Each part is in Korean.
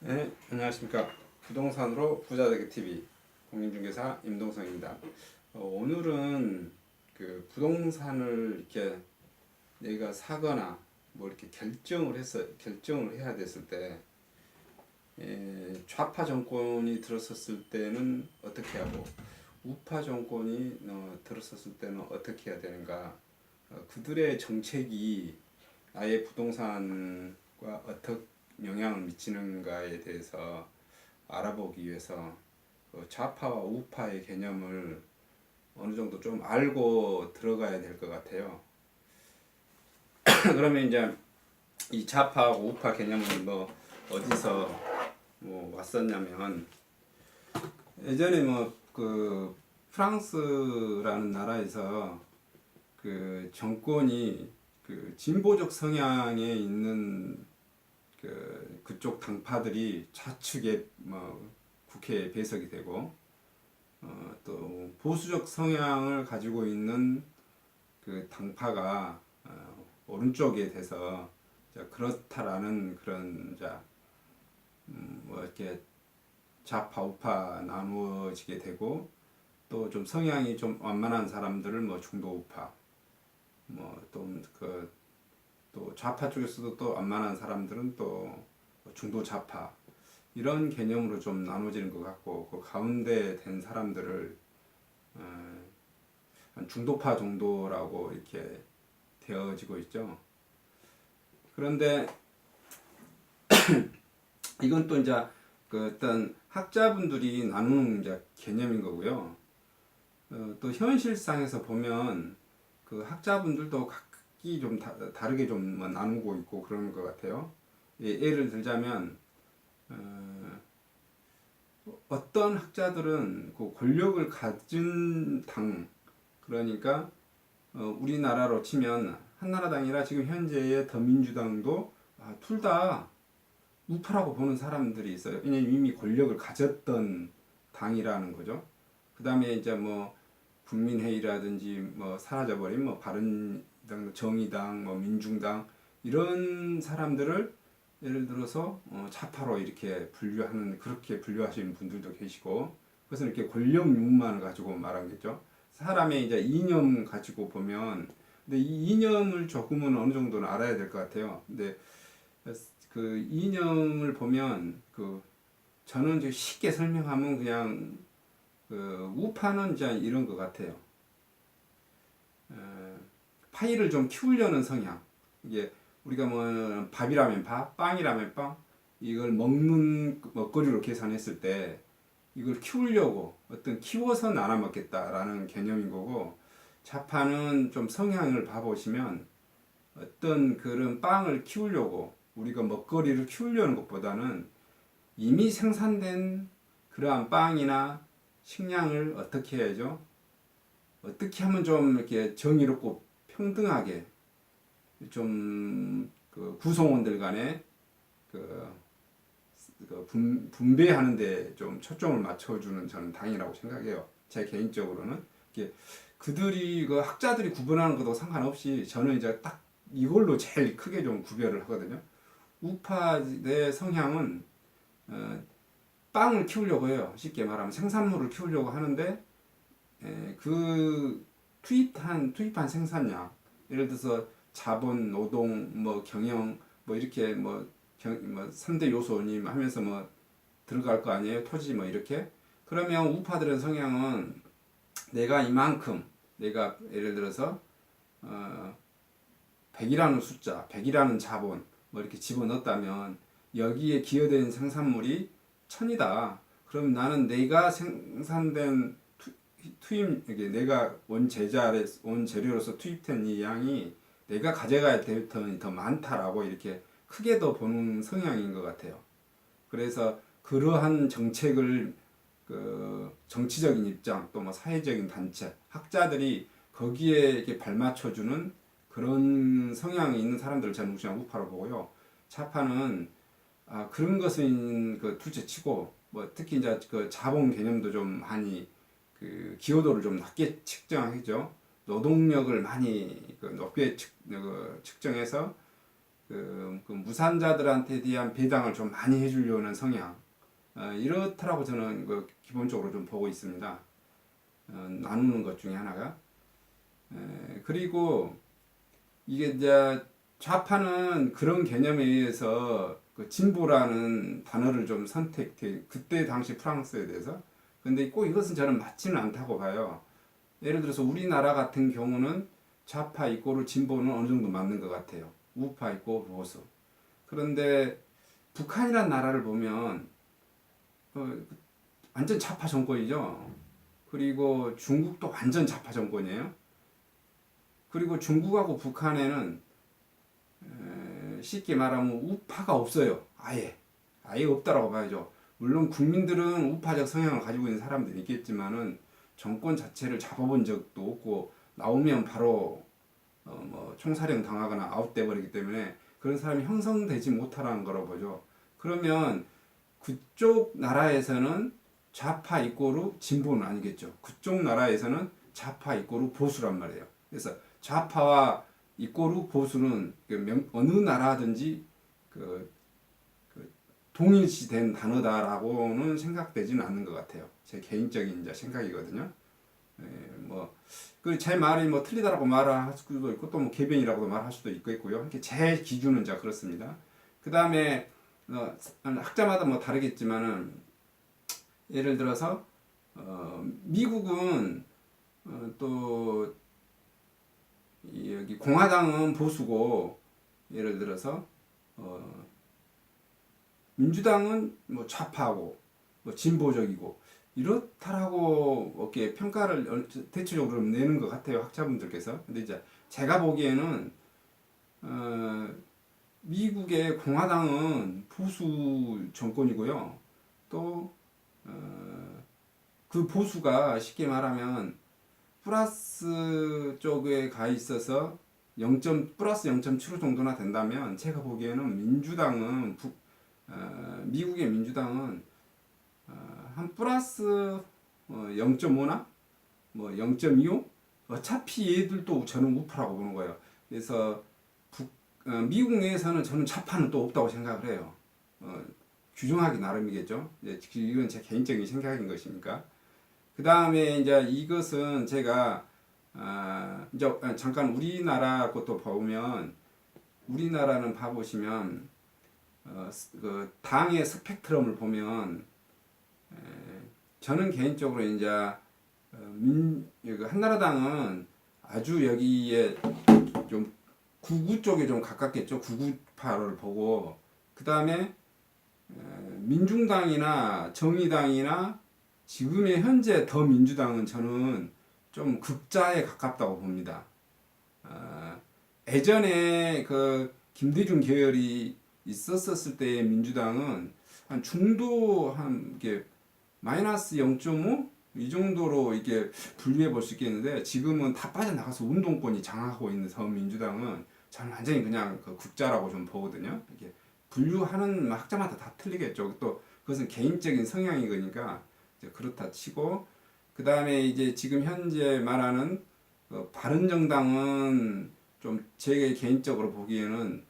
네, 안녕하십니까. 부동산으로 부자되기 TV 공인중개사 임동성입니다. 오늘은 그 부동산을 이렇게 내가 사거나 뭐 이렇게 결정을 해야 됐을 때, 좌파 정권이 들었었을 때는 어떻게 하고 우파 정권이 들었었을 때는 어떻게 해야 되는가, 그들의 정책이 나의 부동산과 어떻게 영향을 미치는가에 대해서 알아보기 위해서 좌파와 우파의 개념을 어느 정도 좀 알고 들어가야 될 것 같아요. 그러면 이제 이 좌파하고 우파 개념은 뭐 어디서 뭐 왔었냐면, 예전에 뭐 그 프랑스라는 나라에서 그 정권이 그 진보적 성향에 있는 그쪽 당파들이 좌측에 뭐 국회에 배석이 되고, 또 보수적 성향을 가지고 있는 그 당파가 오른쪽에 돼서 그렇다라는 그런 뭐 이렇게 좌파 우파 나누어지게 되고, 또 좀 성향이 좀 완만한 사람들을 뭐 중도 우파, 또 좌파 쪽에서도 또 완만한 사람들은 또 중도 좌파, 이런 개념으로 좀 나눠지는 것 같고, 그 가운데 된 사람들을 한 중도파 정도라고 이렇게 되어지고 있죠. 그런데 이건 또 이제 그 어떤 학자분들이 나누는 이제 개념인 거고요. 또 현실상에서 보면 그 학자분들도 각기 좀 다르게 좀 뭐 나누고 있고 그런 것 같아요. 예를 들자면 어떤 학자들은 그 권력을 가진 당, 그러니까 우리나라로 치면 한나라당이라 지금 현재의 더민주당도 둘 다 우파라고 보는 사람들이 있어요. 왜냐면 이미 권력을 가졌던 당이라는 거죠. 그 다음에 이제 뭐 국민회의라든지 뭐 사라져버린 뭐 바른당, 정의당, 뭐 민중당, 이런 사람들을 예를 들어서 좌파로 이렇게 분류하는, 그렇게 분류하시는 분들도 계시고, 그것은 이렇게 권력 욕망을 가지고 말한 거죠. 사람의 이제 이념 가지고 보면, 근데 이 이념을 조금은 어느 정도는 알아야 될 것 같아요. 근데 그 이념을 보면 저는 이제 쉽게 설명하면 그냥 그 우파는 이제 이런 것 같아요. 파이를 좀 키우려는 성향. 이게 우리가 뭐 밥이라면 밥, 빵이라면 빵, 이걸 먹는 먹거리로 계산했을 때 이걸 키우려고 키워서 나눠 먹겠다라는 개념인 거고, 좌파는 좀 성향을 봐보시면 어떤 그런 빵을 키우려고, 우리가 먹거리를 키우려는 것보다는 이미 생산된 그러한 빵이나 식량을 어떻게 해야죠? 어떻게 하면 좀 이렇게 정의롭고 평등하게 좀그 구성원들 간에 그 분배하는데 좀 초점을 맞춰주는 저는 당이라고 생각해요. 제 개인적으로는 그들이 그 학자들이 구분하는 것도 상관없이 저는 이제 딱 이걸로 제일 크게 좀 구별을 하거든요. 우파의 성향은 빵을 키우려고 해요. 쉽게 말하면 생산물을 키우려고 하는데, 그 투입한 생산량, 예를 들어서 자본, 노동, 뭐 경영, 뭐 이렇게 뭐 3대 요소니 하면서 뭐 들어갈 거 아니에요. 토지 뭐 이렇게. 그러면 우파들의 성향은 내가 이만큼, 내가 예를 들어서 100이라는 숫자, 100이라는 자본 뭐 이렇게 집어넣었다면 여기에 기여된 생산물이 1000이다. 그럼 나는 내가 생산된 이게 내가 원재료로서 투입된 이 양이 내가 가져가야 될 돈이 더 많다라고 이렇게 크게 더 보는 성향인 것 같아요. 그래서 그러한 정책을 정치적인 입장, 또 뭐 사회적인 단체, 학자들이 거기에 이렇게 발맞춰주는 그런 성향이 있는 사람들을 저는 그냥 우파로 보고요. 좌파는 그런 것은 둘째치고, 뭐 특히 이제 그 자본 개념도 좀 많이 기여도를 좀 낮게 측정하죠. 노동력을 많이 높게 측정해서 그 무산자들한테 대한 배당을 좀 많이 해주려는 성향, 이렇더라고 저는 그 기본적으로 좀 보고 있습니다. 나누는 것 중에 하나가. 그리고 이게 이제 좌파는 그런 개념에 의해서 그 진보라는 단어를 좀 선택해, 그때 당시 프랑스에 대해서. 근데 꼭 이것은 저는 맞지는 않다고 봐요. 예를 들어서 우리나라 같은 경우는 좌파 이꼬르 진보는 어느 정도 맞는 것 같아요. 우파 있고 보수. 그런데 북한이라는 나라를 보면 완전 좌파 정권이죠. 그리고 중국도 완전 좌파 정권이에요. 그리고 중국하고 북한에는 쉽게 말하면 우파가 없어요. 아예 없다라고 봐야죠. 물론 국민들은 우파적 성향을 가지고 있는 사람들이 있겠지만은 정권 자체를 잡아본 적도 없고 나오면 바로 뭐 총살형 당하거나 아웃돼 버리기 때문에 그런 사람이 형성되지 못하라는 거라고 보죠. 그러면 그쪽 나라에서는 좌파 이꼬르 진보는 아니겠죠. 그쪽 나라에서는 좌파 이꼬르 보수란 말이에요. 그래서 좌파와 이꼬르 보수는 어느 나라든지 그 동일시된 단어다라고는 생각되지는 않는 것 같아요. 제 개인적인 이제 생각이거든요. 제 말이 뭐 틀리다라고 말할 수도 있고 또 뭐 개변이라고도 말할 수도 있겠고요. 이렇게 제 기준은 자 그렇습니다. 그 다음에 학자마다 뭐 다르겠지만은 예를 들어서 미국은 또 여기 공화당은 보수고 예를 들어서 민주당은 뭐 좌파고 뭐 진보적이고 이렇다라고 이렇게 평가를 대체적으로 내는 것 같아요 학자분들께서. 근데 이제 제가 보기에는 미국의 공화당은 보수 정권이고요. 또 그 보수가 쉽게 말하면 플러스 쪽에 가 있어서 플러스 0.75 정도나 된다면 제가 보기에는 미국의 민주당은 한 플러스 0.5나 뭐 0.25 어차피 얘들도 저는 우파라고 보는 거예요. 그래서 미국 내에서는 저는 좌파는 또 없다고 생각을 해요. 규정하기 나름이겠죠. 이건 제 개인적인 생각인 것이니까. 그 다음에 이제 이것은 제가 이제 잠깐 우리나라 것도 보면 우리나라는 봐보시면 그 당의 스펙트럼을 보면 저는 개인적으로 이제 한나라당은 아주 여기에 좀 구구 쪽에 좀 가깝겠죠. 구구파를 보고 그 다음에 민중당이나 정의당이나 지금의 현재 더민주당은 저는 좀 극자에 가깝다고 봅니다. 예전에 그 김대중 계열이 있었을 때의 민주당은 한 중도 한 이게 마이너스 0.5 이 정도로 이게 분류해 볼 수 있겠는데 지금은 다 빠져나가서 운동권이 장악하고 있는 더민주당은 저는 완전히 그냥 그 극자라고 좀 보거든요. 이게 분류하는 학자마다 다 틀리겠죠. 또 그것은 개인적인 성향이 거니까 그렇다 치고 그 다음에 이제 지금 현재 말하는 바른정당은 좀 제 개인적으로 보기에는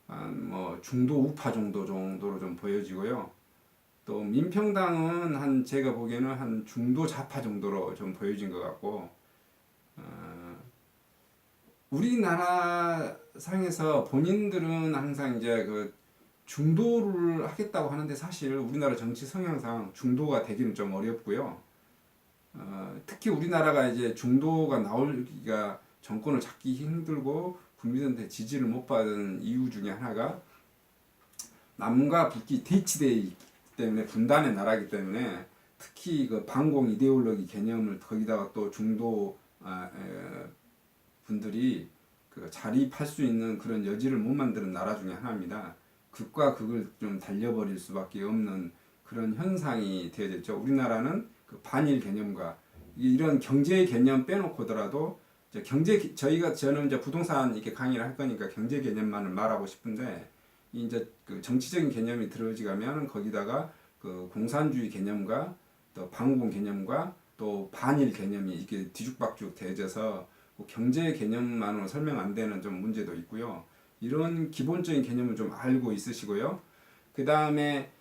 한 뭐 중도 우파 정도로 좀 보여지고요. 또 민평당은 한 제가 보기에는 한 중도 좌파 정도로 좀 보여진 것 같고 우리나라 상에서 본인들은 항상 이제 그 중도를 하겠다고 하는데 사실 우리나라 정치 성향상 중도가 되기는 좀 어렵고요. 특히 우리나라가 이제 중도가 나올기가 정권을 잡기 힘들고 국민한테 지지를 못 받은 이유 중에 하나가 남과 북이 대치되어 있기 때문에 분단의 나라이기 때문에 특히 그 반공 이데올로기 개념을 거기다가 또 중도 분들이 그 자립할 수 있는 그런 여지를 못 만드는 나라 중에 하나입니다. 극과 극을 좀 달려버릴 수밖에 없는 그런 현상이 되어졌죠. 우리나라는 그 반일 개념과 이런 경제 개념 빼놓고더라도 저는 이제 부동산 이렇게 강의를 할 거니까 경제 개념만을 말하고 싶은데 이제 그 정치적인 개념이 들어지가면 거기다가 그 공산주의 개념과 또 반공 개념과 또 반일 개념이 이렇게 뒤죽박죽 되어져서 경제 개념만으로 설명 안 되는 좀 문제도 있고요. 이런 기본적인 개념을 좀 알고 있으시고요. 그 다음에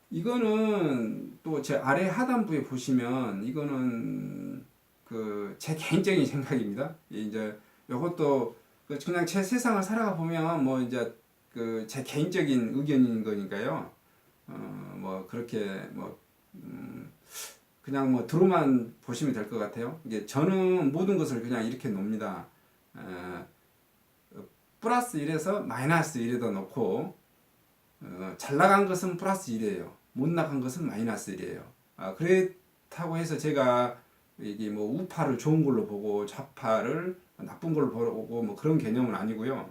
이거는 또 제 아래 하단부에 보시면 이거는 그 제 개인적인 생각입니다. 이제 이것도 그냥 제 세상을 살아가 보면 뭐 이제 그 제 개인적인 의견인 거니까요. 뭐 그렇게 뭐 그냥 뭐 들어만 보시면 될 것 같아요. 이게 저는 모든 것을 그냥 이렇게 놉니다. 플러스 1에서 마이너스 1에다 놓고 잘 나간 것은 플러스 1이에요. 못 나간 것은 마이너스 1이에요. 그렇다고 해서 제가 이게 뭐 우파를 좋은 걸로 보고 좌파를 나쁜 걸로 보고 뭐 그런 개념은 아니고요.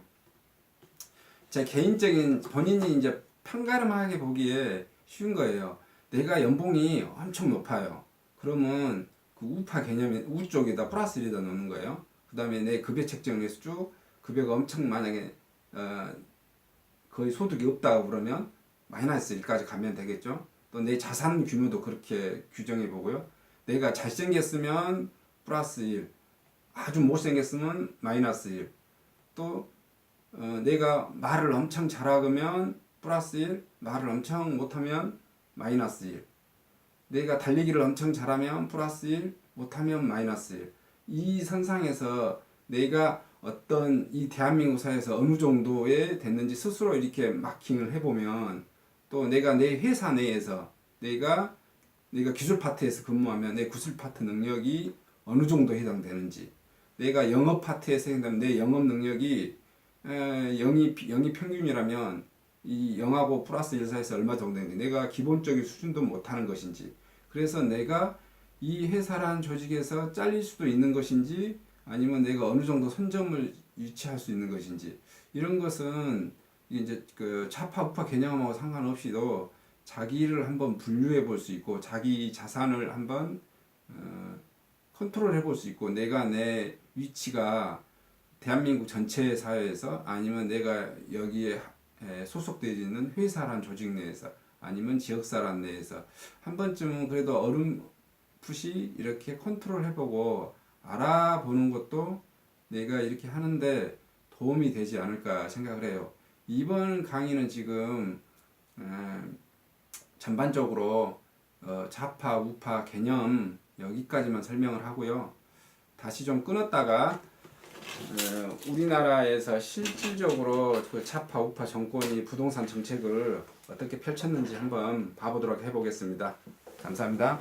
제 개인적인 본인이 이제 편가름하게 보기에 쉬운 거예요. 내가 연봉이 엄청 높아요. 그러면 그 우파 개념이 우 쪽에다 플러스 1에다 놓는 거예요. 그 다음에 내 급여 책정에서 쭉 급여가 엄청 만약에 거의 소득이 없다고 그러면 마이너스 1까지 가면 되겠죠. 또 내 자산 규모도 그렇게 규정해 보고요. 내가 잘생겼으면 플러스 1, 아주 못생겼으면 마이너스 1. 또 내가 말을 엄청 잘하면 플러스 1, 말을 엄청 못하면 마이너스 1. 내가 달리기를 엄청 잘하면 플러스 1, 못하면 마이너스 1. 이 선상에서 내가 어떤 이 대한민국 사회에서 어느 정도에 됐는지 스스로 이렇게 마킹을 해보면 또 내가 내 회사 내에서 내가 기술 파트에서 근무하면 내 기술 파트 능력이 어느 정도 해당되는지 내가 영업 파트에서 해당되면 내 영업 능력이 0이 평균이라면 이 0하고 플러스 1 사이에서 얼마 정도 되는지 내가 기본적인 수준도 못하는 것인지 그래서 내가 이 회사란 조직에서 잘릴 수도 있는 것인지 아니면 내가 어느 정도 선점을 유치할 수 있는 것인지 이런 것은 이제 그 좌파 우파 개념하고 상관없이도 자기를 한번 분류해 볼 수 있고 자기 자산을 한번 컨트롤 해볼 수 있고 내가 내 위치가 대한민국 전체 사회에서 아니면 내가 여기에 소속되어 있는 회사란 조직 내에서 아니면 지역사란 내에서 한 번쯤은 그래도 어렴풋이 이렇게 컨트롤 해보고 알아보는 것도 내가 이렇게 하는데 도움이 되지 않을까 생각을 해요. 이번 강의는 지금 전반적으로 좌파 우파 개념 여기까지만 설명을 하고요. 다시 좀 끊었다가 우리나라에서 실질적으로 그 좌파 우파 정권이 부동산 정책을 어떻게 펼쳤는지 한번 봐보도록 해보겠습니다. 감사합니다.